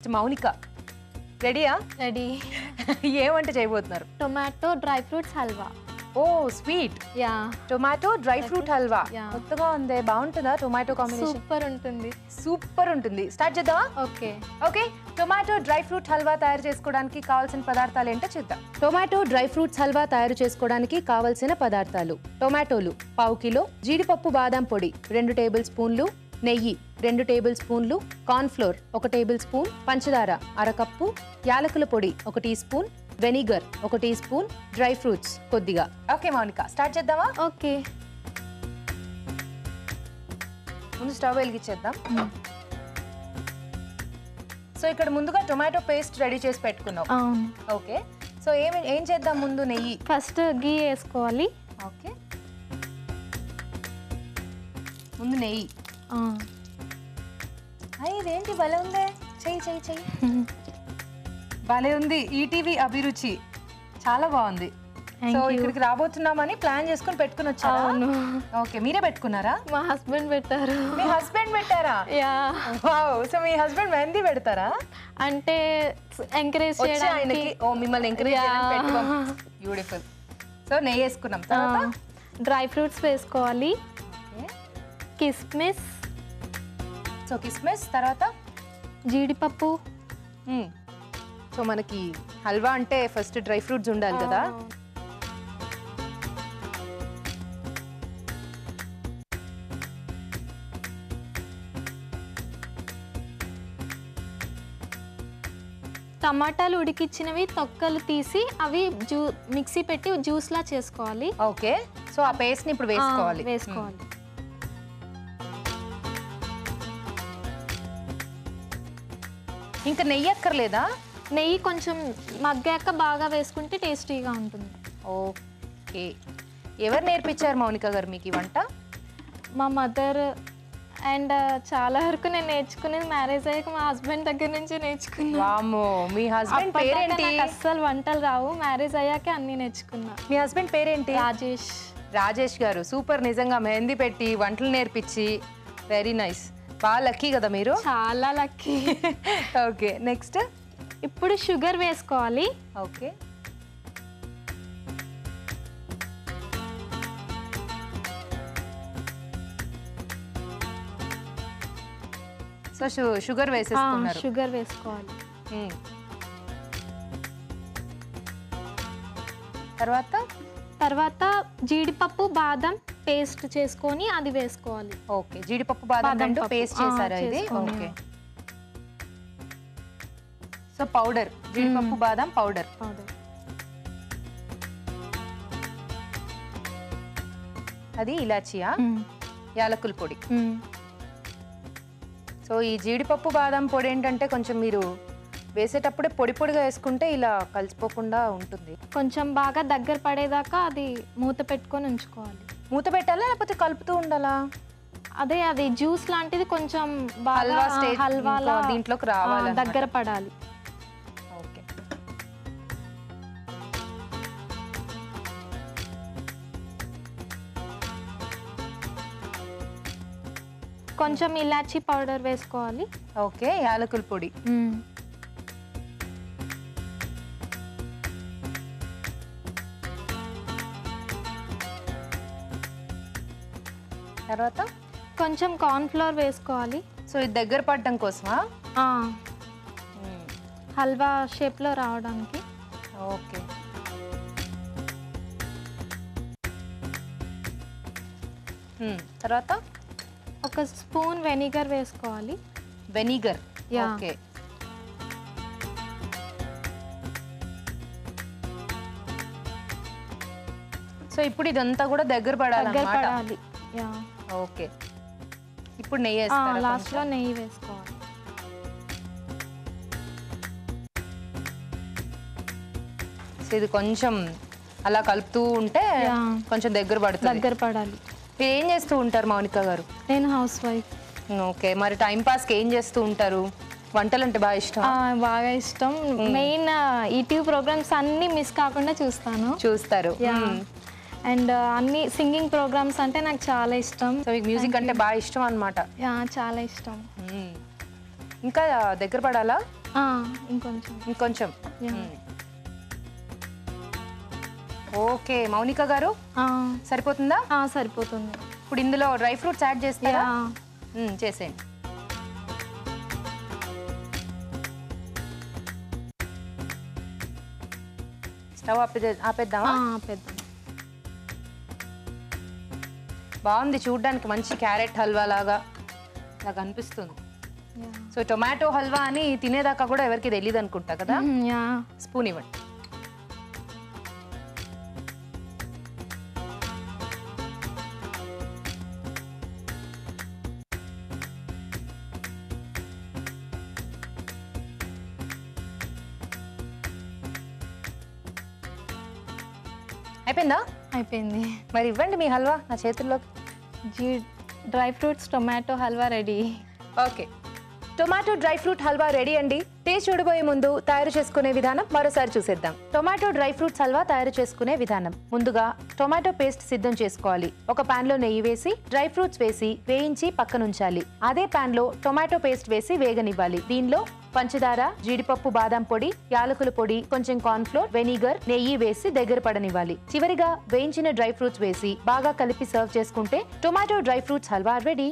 Next Mounika రెడీయా? Ready. ఏమంటే చేయబోతున్నారు? Tomato dry fruits halwa. ఓ sweet. Yeah, tomato dry fruit halwa. Yeah. కొత్తగా ఉంది, బాగుంటుందా? టొమాటో కాంబినేషన్ సూపర్ ఉంటుంది. సూపర్ ఉంటుంది. స్టార్ట్ చేద్దామా? Okay. Okay, tomato dry fruit halwa తయారు చేసుకోవడానికి కావాల్సిన పదార్థాలు ఏంటో చూద్దాం. టొమాటో డ్రై ఫ్రూట్స్ హల్వా తయారు చేసుకోవడానికి కావాల్సిన పదార్థాలు: టొమాటోలు 1/2 కిలో, జీడిపప్పు బాదం పొడి 2 టేబుల్ స్పూన్లు, నెయ్యి 2 టేబుల్ స్పూన్లు, కార్న్ ఫ్లోర్ 1 టేబుల్ స్పూన్, పంచదార 1/2 కప్పు, యాలకుల పొడి 1 teaspoon, vinegar 1 teaspoon, dry fruits కొద్దిగా. ఓకే మౌనిక, స్టార్ట్ చేద్దామా? ఓకే. ముందు స్టవ్ వెలిగించేద్దాం. సో ఇక్కడ ముందుగా టొమాటో పేస్ట్ రెడీ చేసి పెట్టుకున్నాం. అవును. ఓకే, సో ఏం చేద్దాం ముందు? నెయ్యి ఫస్ట్ గీ వేసుకోవాలి. ఓకే, ముందు నెయ్యి. ఇదేంటి భలే ఉందే, చెయ్యి చెయ్యి చెయ్యి. భలే ఉంది. ఈటీవీ అభిరుచి చాలా బాగుంది. సో ఇక్కడికి రాబోతున్నామని ప్లాన్ చేసుకుని పెట్టుకుని వచ్చారా? అవును. ఓకే, మీరే పెట్టుకున్నారా? మా హస్బెండ్ పెట్టారు. మీ హస్బెండ్ పెట్టారా? యా. వావ్, సో మీ హస్బెండ్ మెహందీ పెడతారా? అంటే ఎంకరేజ్ వచ్చి చేయడానికి. ఆయనకి మిమ్మల్ని ఎంకరేజ్ చేయడానికి పెట్టుకోం. బ్యూటిఫుల్. సో నెయ్యి వేసుకున్నాం. తర్వాత డ్రై ఫ్రూట్స్ వేసుకోవాలి. కిస్మిస్. సో కిస్మిస్, తర్వాత జీడిపప్పు. సో మనకి హల్వా అంటే ఫస్ట్ డ్రై ఫ్రూట్స్ ఉండాలి కదా. టమాటాలు ఉడికిచ్చినవి తొక్కలు తీసి అవి మిక్సీ పెట్టి జ్యూస్ లా చేసుకోవాలి. ఓకే, సో ఆ పేస్ట్ ని ఇప్పుడు వేసుకోవాలి. వేసుకోవాలి. ఇంకా నెయ్యి అక్కర్లేదా? నెయ్యి కొంచెం మగ్గాక బాగా వేసుకుంటే టేస్టీగా ఉంటుంది. ఓకే, ఎవరు నేర్పించారు మౌనిక గారు మీకు ఈ వంట? మా మదర్. అండ్ చాలా వరకు నేను నేర్చుకునేది మ్యారేజ్ అయ్యాక మా హస్బెండ్ దగ్గర నుంచి నేర్చుకున్నా. వామ్మో, మీ హస్బెండ్ పేరేంటి? నాకు అస్సలు వంటలు రావు, మ్యారేజ్ అయ్యాకే అన్ని నేర్చుకున్నా. మీ హస్బెండ్ పేరేంటి? రాజేష్. రాజేష్ గారు సూపర్. నిజంగా మెహందీ పెట్టి వంటలు నేర్పించి వెరీ నైస్. బాగా లక్కీ కదా మీరు. చాలా లక్కీ. ఓకే, నెక్స్ట్ ఇప్పుడు షుగర్ వేసుకోవాలి. ఓకే, సో షుగర్ వేసేసుకున్నారు. షుగర్ వేసుకోవాలి. తర్వాత జీడిపప్పు బాదం పేస్ట్ చేసుకొని అది వేసుకోవాలి. ఓకే, జీడిపప్పు బాదం రెండు పేస్ట్ చేశారా ఇది? ఓకే, సో పౌడర్, జీడిపప్పు బాదం పౌడర్. అది ఇలాచియా? యాలకుల పొడి. సో ఈ జీడిపప్పు బాదం పొడి ఏంటంటే కొంచెం మీరు వేసేటప్పుడే పొడి పొడిగా వేసుకుంటే ఇలా కలిసిపోకుండా ఉంటుంది. కొంచెం బాగా దగ్గర పడేదాకా అది మూత పెట్టుకొని ఉంచుకోవాలి. మూత పెట్టాలా లేకపోతే కలుపుతూ ఉండాలా? అదే, అది జ్యూస్ లాంటిది కొంచెం బాగా హల్వాలా దీంట్లోకి రావాలి, దగ్గర పడాలి. ఓకే, కొంచెం ఇలాచీ పౌడర్ వేసుకోవాలి. ఓకే, యాలకుల పొడి. తర్వాత కొంచెం కార్న్ ఫ్లోర్ వేసుకోవాలి. సో ఇది దగ్గర పడటం కోసమా? హల్వా షేప్లో రావడానికి. ఓకే, తర్వాత ఒక స్పూన్ వెనిగర్ వేసుకోవాలి. వెనిగర్. యా. ఓకే, సో ఇప్పుడు ఇదంతా కూడా దగ్గర పడాలి. యా. ఓకే, ఇప్పుడు నెయ్యి వేస్తారా? లాస్ట్ లో నెయ్యి వేసుకోవాలి. సో ఇది కొంచెం అలా కలుపుతూ ఉంటే కొంచెం దగ్గర పడాలి. మీరు ఏం చేస్తూ ఉంటారు మౌనిక గారు? నేను హౌస్ వైఫ్. ఓకే, మరి టైం పాస్కి ఏం చేస్తూ ఉంటారు? వంటలు అంటే బాగా ఇష్టం? బాగా ఇష్టం. మెయిన్ ఈటీవీ ప్రోగ్రామ్స్ అన్ని మిస్ కాకుండా చూస్తారు. అండ్ అన్ని సింగింగ్ ప్రోగ్రామ్స్ అంటే నాకు చాలా ఇష్టం. సో మీకు మ్యూజిక్ అంటే బాగా ఇష్టం అన్నమాట. చాలా ఇష్టం. ఇంకా దగ్గర పడాలా? ఇంకొంచెం. ఓకే మౌనిక గారు సరిపోతుందా? సరిపోతుంది. ఇప్పుడు ఇందులో డ్రై ఫ్రూట్స్ యాడ్ చేస్తారా? చేసేయండి. స్టవ్ ఆపేద్దామా? ఆపేద్దాం. బాగుంది చూడ్డానికి, మంచి క్యారెట్ హల్వా లాగా నాకు అనిపిస్తుంది. సో టొమాటో హల్వా అని తినేదాకా కూడా ఎవరికి తెలియదు అనుకుంటా కదా. స్పూన్ ఇవ్వండి. అయిపోయిందా? అయిపోయింది. మరి ఇవ్వండి మీ హల్వా నా చేతుల్లోకి. Dry fruits tomato halwa ready. Okay, tomato dry fruit halwa ready అండి. టేస్ట్ చూడబోయే ముందు తయారు చేసుకునే విధానం మరోసారి చూసేద్దాం. టొమాటో డ్రై ఫ్రూట్స్ హల్వా తయారు చేసుకునే విధానం. ముందుగా టొమాటో పేస్ట్ సిద్ధం చేసుకోవాలి. ఒక పాన్ లో నెయ్యి వేసి డ్రై ఫ్రూట్స్ వేసి వేయించి పక్కనుంచాలి. అదే పాన్ లో టొమాటో పేస్ట్ వేసి వేగనివ్వాలి. దీనిలో పంచదార, జీడిపప్పు, బాదం పొడి, యాలకుల పొడి, కొంచెం కార్న్ ఫ్లోర్, వెనిగర్, నెయ్యి వేసి దగ్గర పడనివ్వాలి. చివరిగా వేయించిన డ్రై ఫ్రూట్స్ వేసి బాగా కలిపి సర్వ్ చేసుకుంటే tomato dry fruits halwa ready.